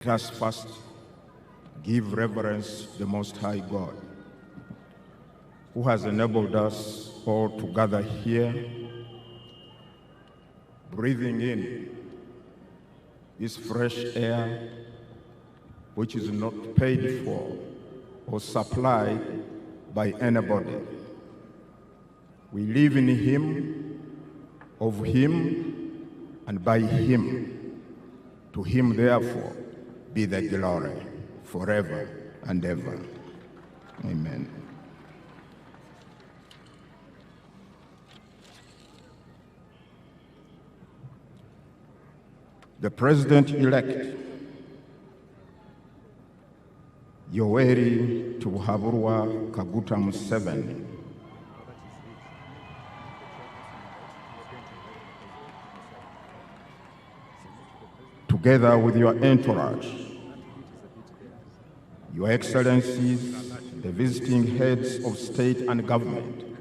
Let us first give reverence to the Most High God, who has enabled us all to gather here, breathing in this fresh air, which is not paid for or supplied by anybody. We live in Him, of Him, and by Him. To Him, therefore, be the glory forever and ever. Amen. The President-elect, Yoweri Tuhaburwa Kaguta Museveni, together with your entourage, Your Excellencies, the visiting heads of state and government,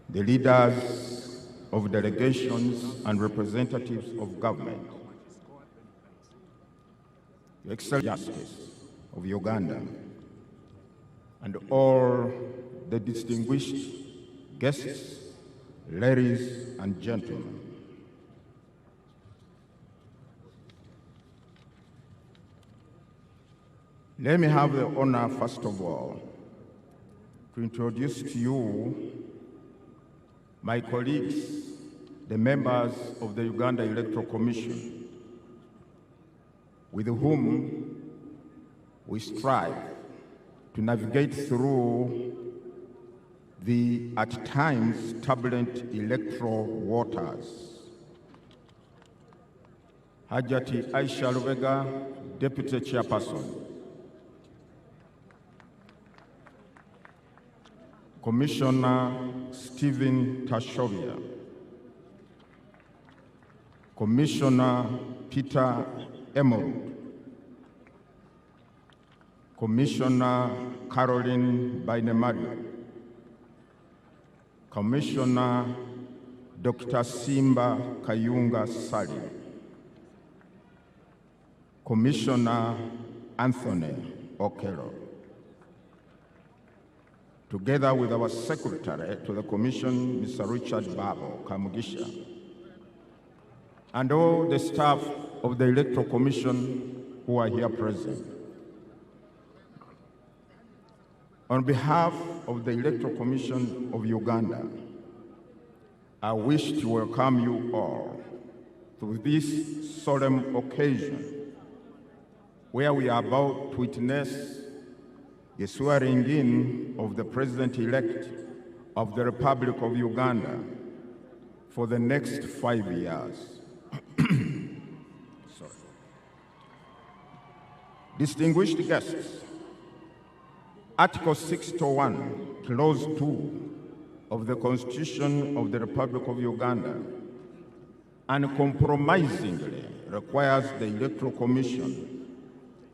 the leaders of delegations and representatives of government, Your Excellency Justice of Uganda, and all the distinguished guests, ladies and gentlemen. Let me have the honor, first of all, to introduce to you my colleagues, the members of the Uganda Electoral Commission, with whom we strive to navigate through the, at times, turbulent electoral waters. Hajati Aisha Lubega, Deputy Chairperson. Commissioner Stephen Tashovia, Commissioner Peter Emerald, Commissioner Caroline Bainemari, Commissioner Dr. Simba Kayunga Sali, Commissioner Anthony Okello, together with our Secretary to the Commission, Mr. Richard Babo Kamugisha, and all the staff of the Electoral Commission who are here present. On behalf of the Electoral Commission of Uganda, I wish to welcome you all to this solemn occasion where we are about to witness the swearing-in of the President-elect of the Republic of Uganda for the next 5 years. Distinguished guests, Article 601, Clause 2 of the Constitution of the Republic of Uganda uncompromisingly requires the Electoral Commission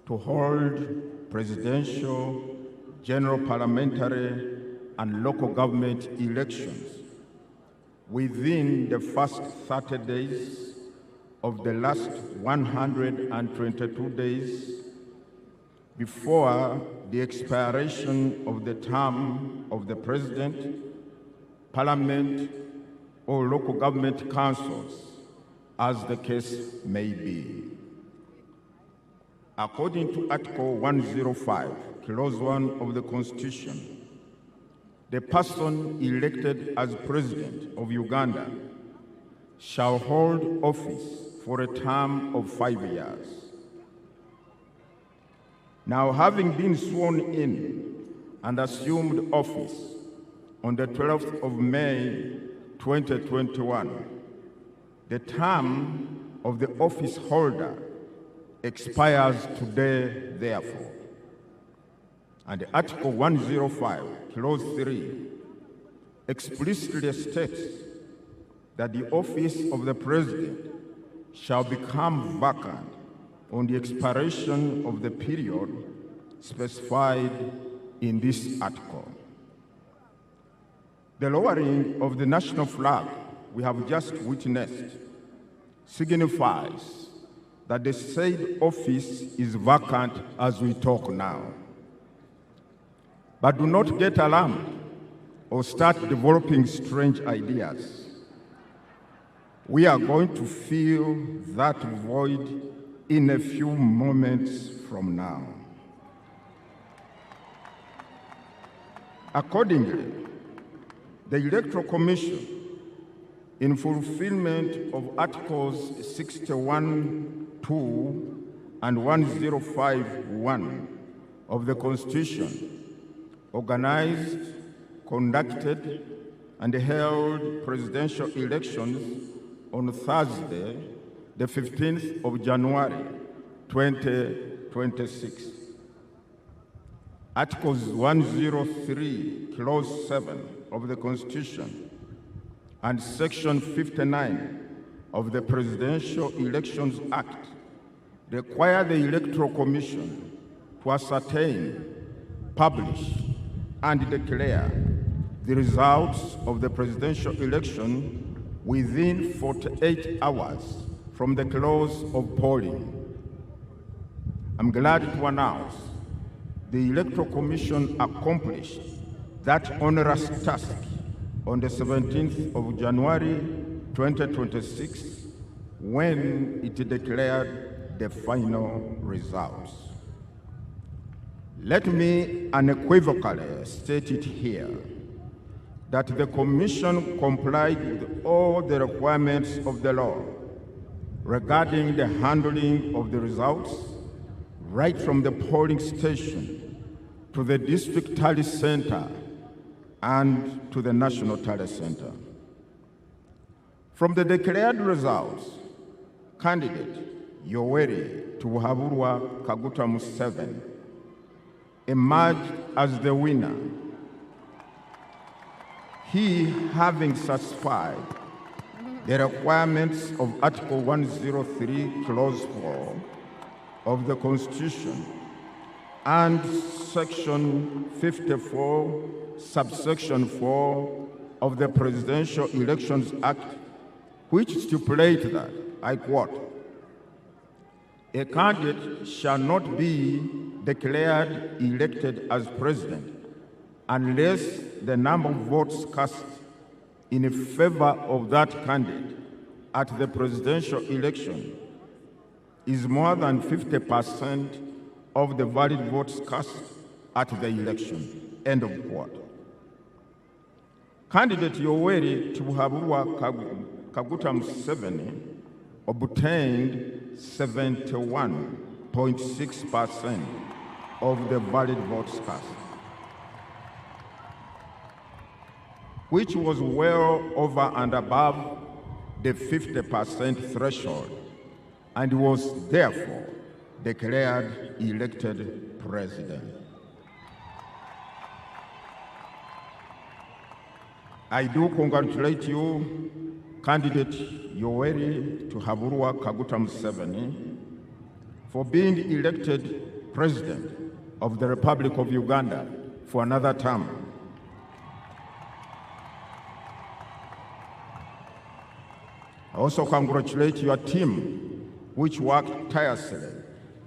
to hold presidential, general parliamentary, and local government elections within the first 30 days of the last 122 days before the expiration of the term of the President, Parliament, or local government councils, as the case may be. According to Article 105, Clause 1 of the Constitution, the person elected as President of Uganda shall hold office for a term of 5 years. Now, having been sworn in and assumed office on the 12th of May, 2021, the term of the office holder expires today, therefore. And Article 105, Clause 3, explicitly states that the office of the President shall become vacant on the expiration of the period specified in this article. The lowering of the national flag we have just witnessed signifies that the said office is vacant as we talk now. But do not get alarmed or start developing strange ideas. We are going to fill that void in a few moments from now. Accordingly, the Electoral Commission, in fulfillment of Articles 61(2) and 105(1) of the Constitution, organized, conducted, and held presidential elections on Thursday, the 15th of January, 2026. Articles 103, Clause 7 of the Constitution and Section 59 of the Presidential Elections Act require the Electoral Commission to ascertain, publish, and declare the results of the presidential election within 48 hours from the close of polling. I'm glad to announce the Electoral Commission accomplished that onerous task on the 17th of January 2026 when it declared the final results. Let me unequivocally state it here that the Commission complied with all the requirements of the law regarding the handling of the results, right from the polling station to the district tally center and to the national tally center. From the declared results, candidate Yoweri Tuhaburwa Kaguta Museveni emerged as the winner, he having satisfied the requirements of Article 103, Clause 4 of the Constitution and Section 54, Subsection 4 of the Presidential Elections Act, which stipulates that, I quote, "A candidate shall not be declared elected as president unless the number of votes cast in favor of that candidate at the presidential election is more than 50% of the valid votes cast at the election." End of quote. Candidate Yoweri Tuhaburwa Kaguta Museveni obtained 71.6% of the valid votes cast, which was well over and above the 50% threshold, and was therefore declared elected president. I do congratulate you, candidate Yoweri Tuhaburwa Kaguta Museveni, for being elected president of the Republic of Uganda for another term. I also congratulate your team, which worked tirelessly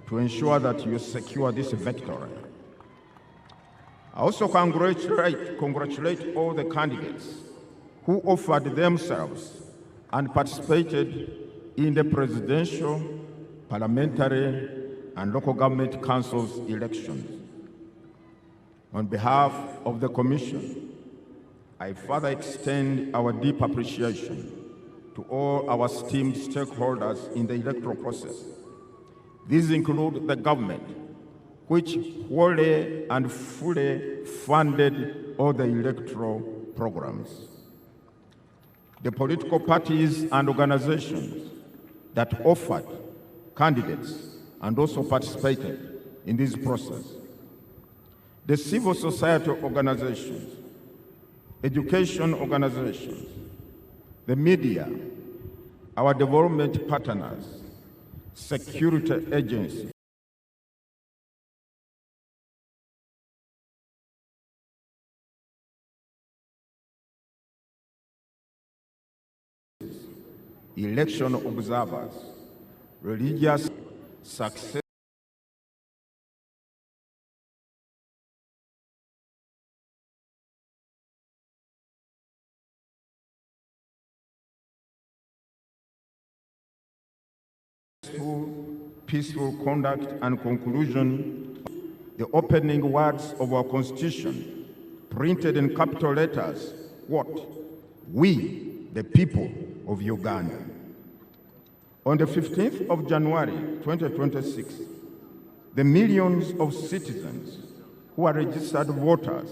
to ensure that you secure this victory. I also congratulate all the candidates who offered themselves and participated in the presidential, parliamentary, and local government councils elections. On behalf of the Commission, I further extend our deep appreciation to all our esteemed stakeholders in the electoral process. These include the government, which wholly and fully funded all the electoral programs, the political parties and organizations that offered candidates and also participated in this process, the civil society organizations, education organizations, the media, our development partners, security agencies, election observers, religious success peaceful conduct and conclusion, the opening words of our Constitution, printed in capital letters, what? We, the people of Uganda. On the 15th of January 2026, the millions of citizens who are registered voters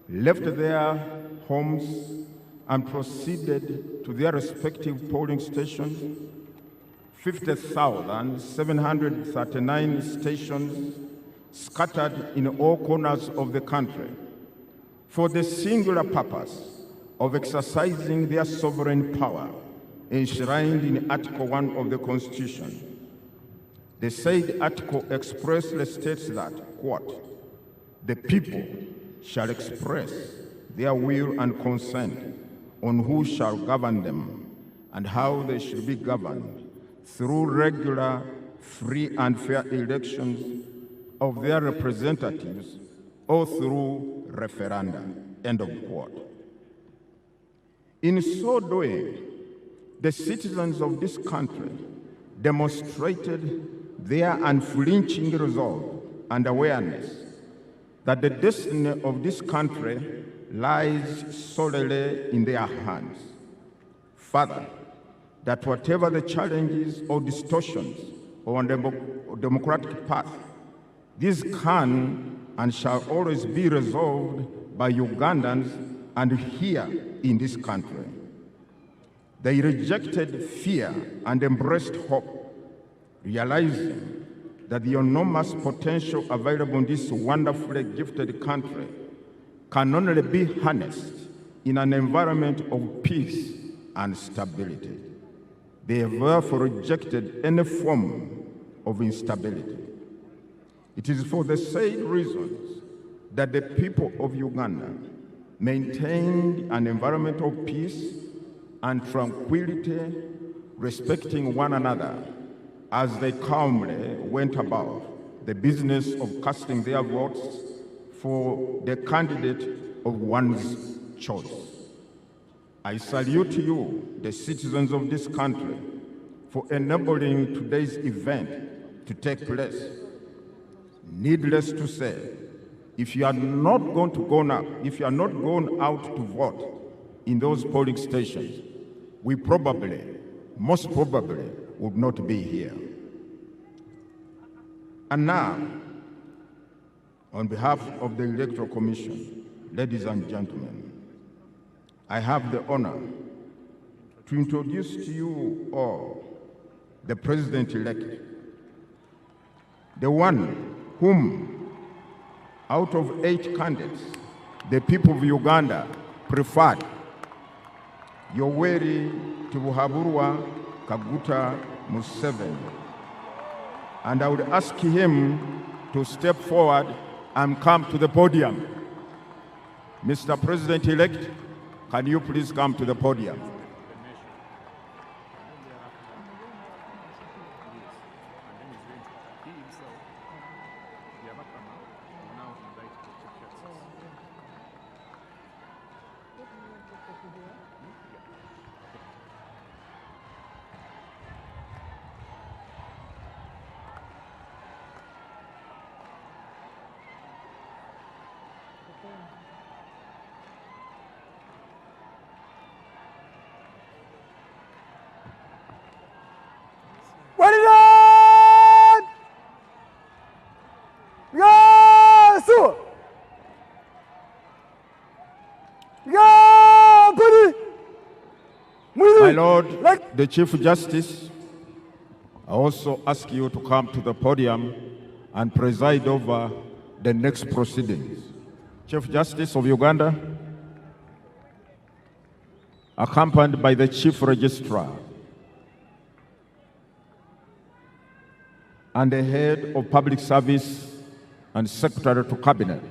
left their homes and proceeded to their respective polling stations. 50,739 stations scattered in all corners of the country for the singular purpose of exercising their sovereign power enshrined in Article 1 of the Constitution. The said article expressly states that, quote, the people shall express their will and consent on who shall govern them and how they should be governed through regular, free and fair elections of their representatives or through referenda, end of quote. In so doing, the citizens of this country demonstrated their unflinching resolve and awareness that the destiny of this country lies solely in their hands. Further, that whatever the challenges or distortions on the democratic path, these can and shall always be resolved by Ugandans and here in this country. They rejected fear and embraced hope, realizing that the enormous potential available in this wonderfully gifted country can only be harnessed in an environment of peace and stability. They have therefore rejected any form of instability. It is for the same reasons that the people of Uganda maintained an environment of peace and tranquility, respecting one another as they calmly went about the business of casting their votes for the candidate of one's choice. I salute you, the citizens of this country, for enabling today's event to take place. Needless to say, if you are not going out to vote in those polling stations, we most probably, would not be here. And now, on behalf of the Electoral Commission, ladies and gentlemen, I have the honor to introduce to you all the President-elect, the one whom, out of 8 candidates, the people of Uganda preferred, Yoweri Tibuhaburwa Kaguta Museveni. And I would ask him to step forward and come to the podium. Mr. President-elect, can you please come to the podium? My Lord, the Chief Justice, I also ask you to come to the podium and preside over the next proceedings. Chief Justice of Uganda, accompanied by the Chief Registrar and the Head of Public Service and Secretary to Cabinet.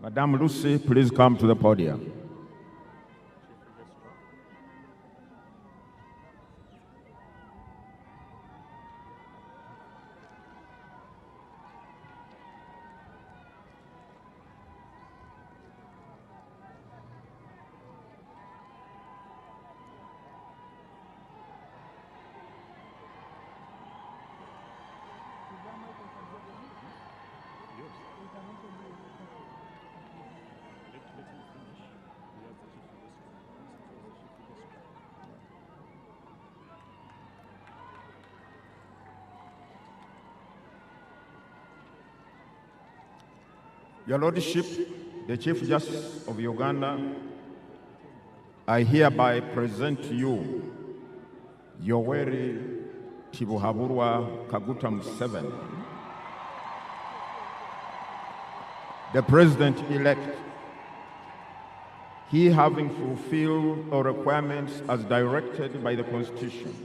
Madam Lucy, please come to the podium. Your Lordship, the Chief Justice of Uganda, I hereby present to you Yoweri Tibuhaburwa Kaguta Museveni, the President-elect, he having fulfilled all requirements as directed by the Constitution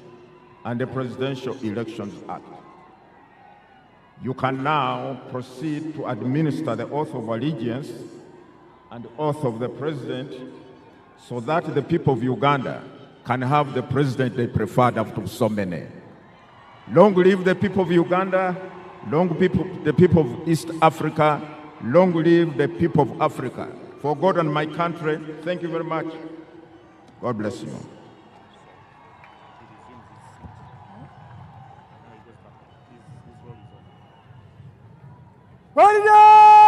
and the Presidential Elections Act. You can now proceed to administer the oath of allegiance and oath of the President so that the people of Uganda can have the President they preferred after so many. Long live the people of Uganda, long live the people of East Africa, long live the people of Africa. For God and my country, thank you very much. God bless you. Holiday!